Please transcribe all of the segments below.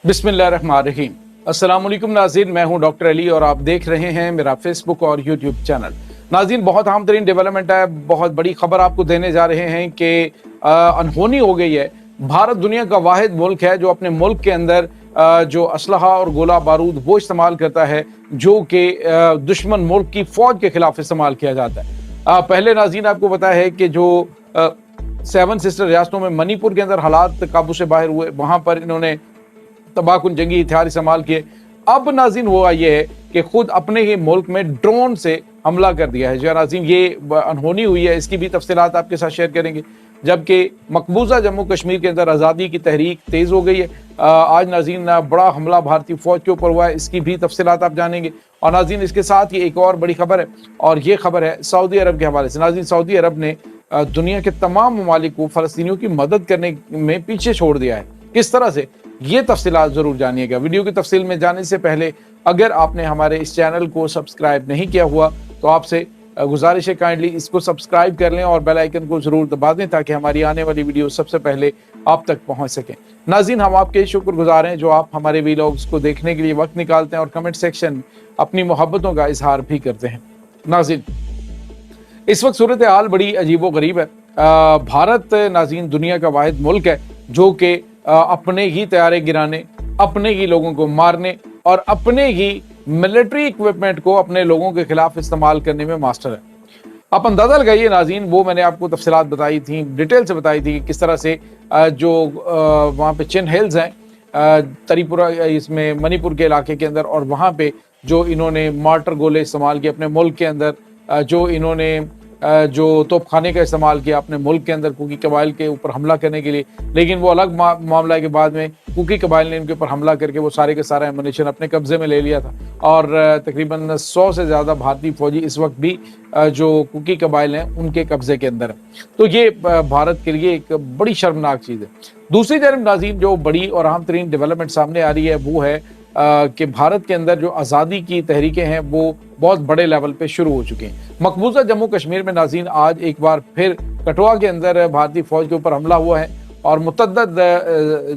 बिस्मिल्लाहिर्रहमानिर्रहीम। अस्सलाम वालेकुम नाज़रीन, मैं हूं डॉक्टर अली और आप देख रहे हैं मेरा फेसबुक और यूट्यूब चैनल। नाज़रीन, बहुत अहम तरीन डेवलपमेंट है, बहुत बड़ी खबर आपको देने जा रहे हैं कि अनहोनी हो गई है। भारत दुनिया का वाहिद मुल्क है जो अपने मुल्क के अंदर जो असलहा और गोला बारूद वो इस्तेमाल करता है जो कि दुश्मन मुल्क की फ़ौज के खिलाफ इस्तेमाल किया जाता है। पहले नाज़रीन आपको पता है कि जो 7 सिस्टर रियासतों में मणिपुर के अंदर हालात काबू से बाहर हुए, वहाँ पर इन्होंने तबाहकुन जंगी हथियार इस्तेमाल किए। अब नाज़रीन हुआ ये है कि खुद अपने ही मुल्क में ड्रोन से हमला कर दिया है। जो नाज़रीन ये अनहोनी हुई है, इसकी भी तफसीलात आपके साथ शेयर करेंगे। जबकि मकबूजा जम्मू कश्मीर के अंदर आज़ादी की तहरीक तेज़ हो गई है। आज नाज़रीन बड़ा हमला भारतीय फ़ौज के ऊपर हुआ है, इसकी भी तफसीलात आप जानेंगे। और नाज़रीन इसके साथ ही एक और बड़ी खबर है, और ये खबर है सऊदी अरब के हवाले से। नाज़रीन सऊदी अरब ने दुनिया के तमाम ममालिक को फ़लस्तीनियों की मदद करने में पीछे छोड़ दिया है। किस तरह से, ये तफसीलात ज़रूर जानिएगा। वीडियो की तफसील में जाने से पहले अगर आपने हमारे इस चैनल को सब्सक्राइब नहीं किया हुआ तो आपसे गुजारिश है काइंडली इसको सब्सक्राइब कर लें और बेल आइकन को ज़रूर दबा दें ताकि हमारी आने वाली वीडियो सबसे पहले आप तक पहुंच सकें। नाज़रीन, हम आपके शुक्रगुजार हैं जो आप हमारे वीडियोस को देखने के लिए वक्त निकालते हैं और कमेंट सेक्शन में अपनी मोहब्बतों का इजहार भी करते हैं। नाज़रीन, इस वक्त सूरत हाल बड़ी अजीब व गरीब है। भारत नाज़रीन दुनिया का वाहिद मुल्क है जो कि अपने ही तैयारे गिराने, अपने ही लोगों को मारने और अपने ही मिलिट्री इक्विपमेंट को अपने लोगों के खिलाफ इस्तेमाल करने में मास्टर है। आप अंदाज़ा लगाइए नाज़रीन, वो मैंने आपको तफसीलात बताई थी, डिटेल से बताई थी कि किस तरह से जो वहाँ पे चिन हिल्स हैं तरीपुरा, इसमें मणिपुर के इलाके के अंदर, और वहाँ पे जो इन्होंने मार्टर गोले इस्तेमाल किए अपने मुल्क के अंदर, जो इन्होंने जो तोपखाने का इस्तेमाल किया अपने मुल्क के अंदर कुकी कबाइल के ऊपर हमला करने के लिए। लेकिन वो अलग मामला है कि बाद में कुकी कबाइल ने इनके ऊपर हमला करके वो सारे के सारा एमुनेशन अपने कब्जे में ले लिया था। और तकरीबन 100 से ज़्यादा भारतीय फौजी इस वक्त भी जो कुकी कबाइल हैं उनके कब्जे के अंदर है। तो ये भारत के लिए एक बड़ी शर्मनाक चीज़ है। दूसरी तरफ नाज़रीन जो बड़ी और अहम तरीन डेवलपमेंट सामने आ रही है वो है कि भारत के अंदर जो आज़ादी की तहरीकें हैं वो बहुत बड़े लेवल पे शुरू हो चुकी हैं। मकबूजा जम्मू कश्मीर में नाज़रीन आज एक बार फिर कठुआ के अंदर भारतीय फ़ौज के ऊपर हमला हुआ है और मुतअद्दिद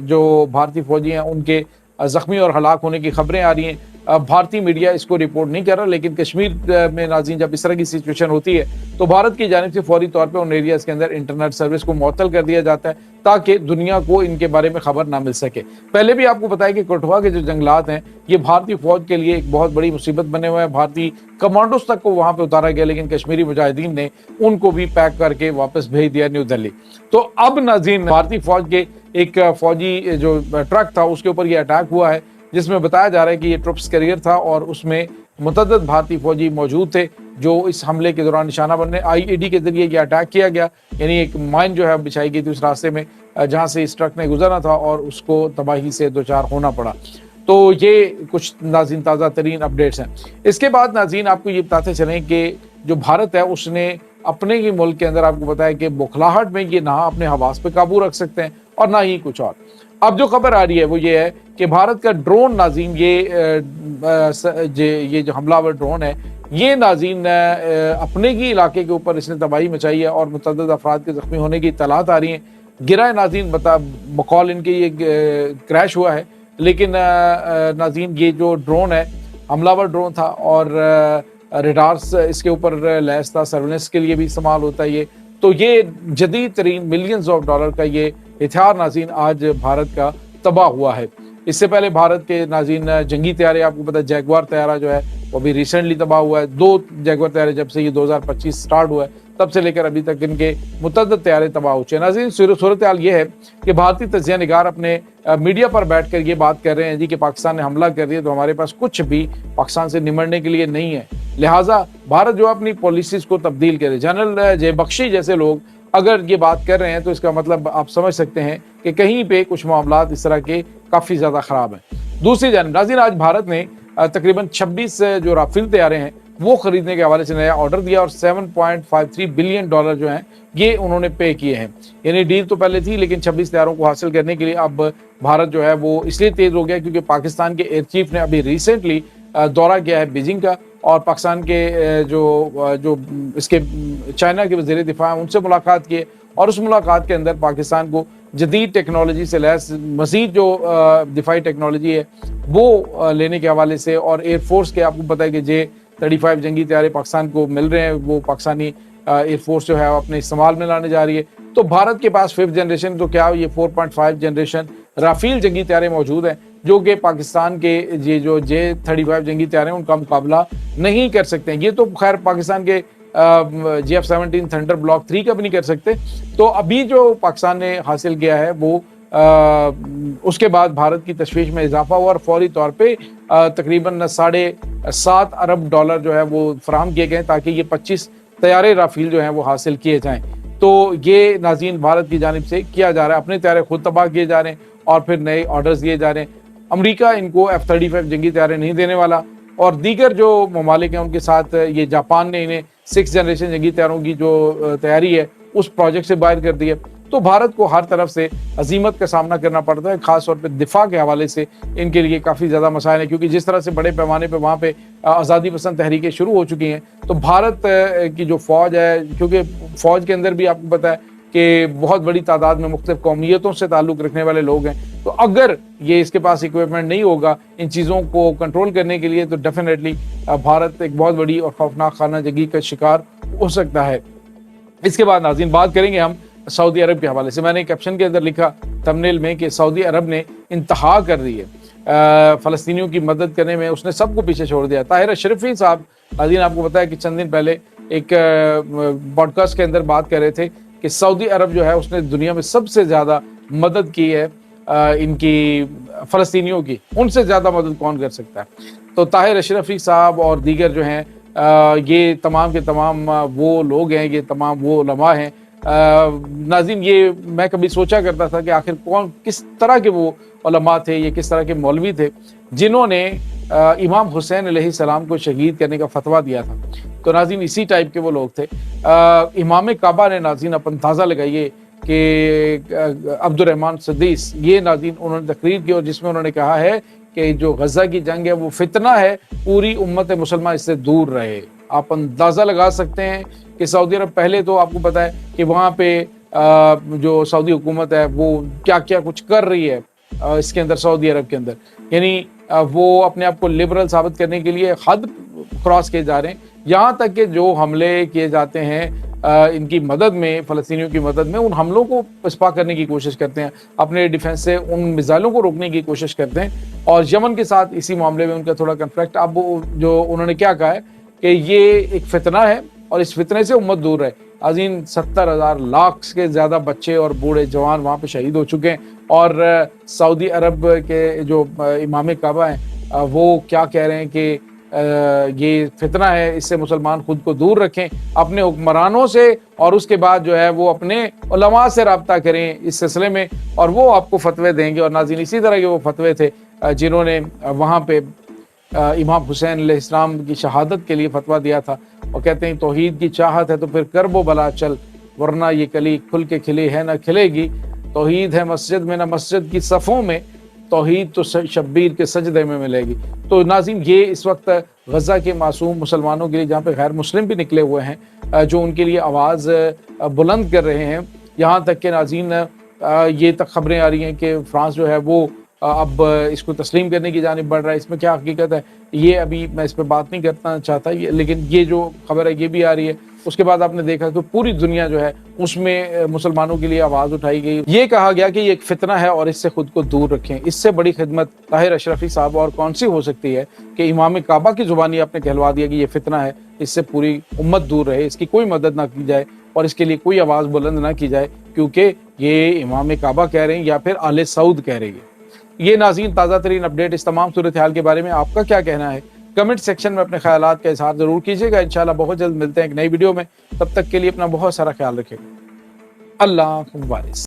जो भारतीय फ़ौजी हैं उनके ज़ख्मी और हलाक होने की खबरें आ रही हैं। भारतीय मीडिया इसको रिपोर्ट नहीं कर रहा, लेकिन कश्मीर में नाज़रीन जब इस तरह की सिचुएशन होती है तो भारत की जानिब से फौरी तौर पे उन एरियाज़ के अंदर इंटरनेट सर्विस को मुअत्तल कर दिया जाता है ताकि दुनिया को इनके बारे में खबर ना मिल सके। पहले भी आपको बताया कि कठुआ के जो जंगलात हैं ये भारतीय फ़ौज के लिए एक बहुत बड़ी मुसीबत बने हुए हैं। भारतीय कमांडोज तक को वहाँ पर उतारा गया, लेकिन कश्मीरी मुजाहिदीन ने उनको भी पैक करके वापस भेज दिया न्यू दिल्ली। तो अब नाज़रीन भारतीय फ़ौज के एक फ़ौजी जो ट्रक था उसके ऊपर ये अटैक हुआ है, जिसमें बताया जा रहा है कि ये ट्रुप्स कैरियर था और उसमें मुतअद्दिद भारतीय फौजी मौजूद थे जो इस हमले के दौरान निशाना बनने आईईडी के जरिए ये अटैक किया गया। यानी एक माइन जो है बिछाई गई थी उस रास्ते में जहाँ से इस ट्रक ने गुजरना था और उसको तबाही से दो चार होना पड़ा। तो ये कुछ नाज़रीन ताज़ा तरीन अपडेट्स हैं। इसके बाद नाज़रीन आपको ये बताते चलें कि जो भारत है उसने अपने ही मुल्क के अंदर आपको बताया कि बौखलाहट में ये ना अपने हवास पे काबू रख सकते हैं और ना ही कुछ और। अब जो खबर आ रही है वो ये है कि भारत का ड्रोन नाज़रीन ये जो हमलावर ड्रोन है ये नाज़रीन अपने ही इलाके के ऊपर इसने तबाही मचाई है और मुतअद्दिद अफराद के ज़ख्मी होने की इत्तलात आ रही हैं। गिरा है नाज़रीन बकौल इनके ये क्रैश हुआ है, लेकिन नाज़रीन ये जो ड्रोन है हमलावर ड्रोन था और रेडार्स इसके ऊपर लैस था, सर्वेलेंस के लिए भी इस्तेमाल होता है ये। तो ये जदीद तरीन मिलियंस ऑफ डॉलर का ये हथियार नाज़रीन आज भारत का तबाह हुआ है। इससे पहले भारत के नाज़रीन जंगी तैयारे आपको पता है जैगवार तैयारा जो है वो भी रिसेंटली तबाह हुआ है। 2 जैगवार तैयारे जब से ये 2025 स्टार्ट हुआ है तब से लेकर अभी तक इनके मुतअद्दिद तैयारे तबाह हो चुके हैं। नाज़रीन सूरत हाल ये है कि भारतीय तज्ज़िया निगार अपने मीडिया पर बैठ कर ये बात कर रहे हैं जी कि पाकिस्तान ने हमला कर दिया तो हमारे पास कुछ भी पाकिस्तान से निमटने के लिए नहीं है, लिहाजा भारत जो अपनी पॉलिसीज़ को तब्दील करे। जनरल जय बख्शी जैसे लोग अगर ये बात कर रहे हैं तो इसका मतलब आप समझ सकते हैं कि कहीं पे कुछ मामलात इस तरह के काफ़ी ज़्यादा ख़राब हैं। दूसरी जानब नाज़रीन आज भारत ने तकरीबन 26 जो राफेल तैयारे हैं वो ख़रीदने के हवाले से नया ऑर्डर दिया और 7.53 बिलियन डॉलर जो हैं ये उन्होंने पे किए हैं। यानी डील तो पहले थी, लेकिन 26 तैयारों को हासिल करने के लिए अब भारत जो है वो इसलिए तेज़ हो गया क्योंकि पाकिस्तान के एयर चीफ ने अभी रिसेंटली दौरा किया है बीजिंग का और पाकिस्तान के जो इसके चाइना के वज़ीर दिफा हैं उनसे मुलाकात की और उस मुलाकात के अंदर पाकिस्तान को जदीद टेक्नोलॉजी से लैस मज़ीद जो दिफाई टेक्नोलॉजी है वो लेने के हवाले से, और एयरफोर्स के आपको पता है कि J-35 जंगी तैयारे पाकिस्तान को मिल रहे हैं, वो पाकिस्तानी एयरफोर्स जो है अपने इस्तेमाल में लाने जा रही है। तो भारत के पास 5th जनरेशन, तो क्या ये 4.5 जनरेशन राफेल जंगी तैयारे मौजूद हैं जो कि पाकिस्तान के ये जो J-35 जंगी तैयारे हैं उनका मुकाबला नहीं कर सकते हैं। ये तो खैर पाकिस्तान के J-F-17 थंडर ब्लॉक 3 का भी नहीं कर सकते। तो अभी जो पाकिस्तान ने हासिल किया है वो उसके बाद भारत की तशवीश में इजाफा हुआ और फौरी तौर पे तकरीबन $7.5 अरब जो है वो फराहम किए गए ताकि ये 25 तैयारे राफेल जो हैं वो हासिल किए जाएं। तो ये नाज़रीन भारत की जानिब से किया जा रहा है, अपने तैयारे खुद तबाह किए जा रहे हैं और फिर नए ऑर्डर्स दिए जा रहे हैं। अमेरिका इनको F-35 जंगी तैयारे नहीं देने वाला, और दीगर जो ममालिक हैं उनके साथ ये जापान ने इन्हें 6th जनरेशन जंगी तैयारों की जो तैयारी है उस प्रोजेक्ट से बाहर कर दिया। तो भारत को हर तरफ से अजीमत का सामना करना पड़ता है, खास तौर पे दिफा के हवाले से इनके लिए काफ़ी ज़्यादा मसाइल है, क्योंकि जिस तरह से बड़े पैमाने पे वहाँ पे आज़ादी पसंद तहरीकें शुरू हो चुकी हैं। तो भारत की जो फ़ौज है, क्योंकि फ़ौज के अंदर भी आपको पता है कि बहुत बड़ी तादाद में मुख्तलिफ कौमियतों से ताल्लुक़ रखने वाले लोग हैं, तो अगर ये इसके पास इक्विपमेंट नहीं होगा इन चीज़ों को कंट्रोल करने के लिए तो डेफिनेटली भारत एक बहुत बड़ी और खौफनाक खाना जंगी का शिकार हो सकता है। इसके बाद नाज़रीन बात करेंगे हम सऊदी अरब के हवाले से। मैंने कैप्शन के अंदर लिखा थंबनेल में कि सऊदी अरब ने इंतहा कर दी है फ़लस्तीनियों की मदद करने में, उसने सबको पीछे छोड़ दिया। ताहिर अशरफी साहब नाज़रीन आपको पता है कि चंद दिन पहले एक पॉडकास्ट के अंदर बात कर रहे थे कि सऊदी अरब जो है उसने दुनिया में सबसे ज़्यादा मदद की है इनकी फ़लस्तीनियों की, उनसे ज़्यादा मदद कौन कर सकता है। तो ताहिर अशरफी साहब और दीगर जो हैं ये तमाम के तमाम वो लोग हैं, ये तमाम वो उलमा हैं। नाज़रीन ये मैं कभी सोचा करता था कि आखिर कौन किस तरह के वो उलमा थे, ये किस तरह के मौलवी थे जिन्होंने इमाम हुसैन अलैहिस्सलाम को शहीद करने का फतवा दिया था। तो नाज़रीन इसी टाइप के वो लोग थे। इमाम काबा ने नाज़रीन आप अंदाज़ा लगाइए कि अब्दुर्रहमान सदीस, ये नाज़रीन उन्होंने तकरीर की और जिसमें उन्होंने कहा है कि जो गज़ा की जंग है वो फितना है, पूरी उम्मत मुसलमान इससे दूर रहे। आप अंदाज़ा लगा सकते हैं कि सऊदी अरब पहले तो आपको पता है कि वहाँ पे जो सऊदी हुकूमत है वो क्या क्या कुछ कर रही है इसके अंदर, सऊदी अरब के अंदर, यानी वो अपने आप को लिबरल साबित करने के लिए हद क्रॉस किए जा रहे हैं। यहाँ तक कि जो हमले किए जाते हैं इनकी मदद में, फ़लस्तीनियों की मदद में, उन हमलों को पसपा करने की कोशिश करते हैं, अपने डिफेंस से उन मिसाइलों को रोकने की कोशिश करते हैं। और यमन के साथ इसी मामले में उनका थोड़ा कन्फ्लिक्ट, अब जो उन्होंने क्या कहा है कि ये एक फितना है और इस फितने से उम्मत दूर रहे। अजीम 70,000 लाख के ज़्यादा बच्चे और बूढ़े जवान वहाँ पे शहीद हो चुके हैं, और सऊदी अरब के जो इमाम काबा हैं वो क्या कह रहे हैं कि ये फितना है, इससे मुसलमान खुद को दूर रखें अपने हुक्मरानों से, और उसके बाद जो है वो अपने उलमा से रब्ता करें इस सिलसिले में और वो आपको फतवे देंगे। और नाज़रीन इसी तरह के वो फतवे थे जिन्होंने वहाँ पे इमाम हुसैन अलैहिस्सलाम की शहादत के लिए फतवा दिया था। और कहते हैं तौहीद की चाहत है तो फिर करबो बला चल, वरना ये कली खुल के खिली है ना खिलेगी। तौहीद है मस्जिद में ना मस्जिद की सफ़ों में, तौहीद तो शब्बीर के सजदे में मिलेगी। तो नाज़रीन ये इस वक्त गज़ा के मासूम मुसलमानों के लिए, जहाँ पे गैर मुस्लिम भी निकले हुए हैं जो उनके लिए आवाज़ बुलंद कर रहे हैं। यहाँ तक कि नाज़रीन ये तक खबरें आ रही हैं कि फ्रांस जो है वो अब इसको तस्लीम करने की जानिब बढ़ रहा है। इसमें क्या हकीकत है ये अभी मैं इस पर बात नहीं करना चाहता, लेकिन ये जो खबर है ये भी आ रही है। उसके बाद आपने देखा कि पूरी दुनिया जो है उसमें मुसलमानों के लिए आवाज़ उठाई गई, ये कहा गया कि ये एक फितना है और इससे खुद को दूर रखें। इससे बड़ी खिदमत ताहिर अशरफी साहब और कौन सी हो सकती है कि इमाम काबा की ज़ुबानी आपने कहलवा दिया कि ये फितना है, इससे पूरी उम्मत दूर रहे, इसकी कोई मदद ना की जाए और इसके लिए कोई आवाज़ बुलंद ना की जाए, क्योंकि ये इमाम काबा कह रहे हैं या फिर आले सऊद कह रही है। ये नाज़रीन ताज़ा तरीन अपडेट इस तमाम सूरत हाल के बारे में आपका क्या कहना है, कमेंट सेक्शन में अपने ख्यालात का इजहार ज़रूर कीजिएगा। इंशाल्लाह बहुत जल्द मिलते हैं एक नई वीडियो में, तब तक के लिए अपना बहुत सारा ख्याल रखिएगा। अल्लाह वारिस।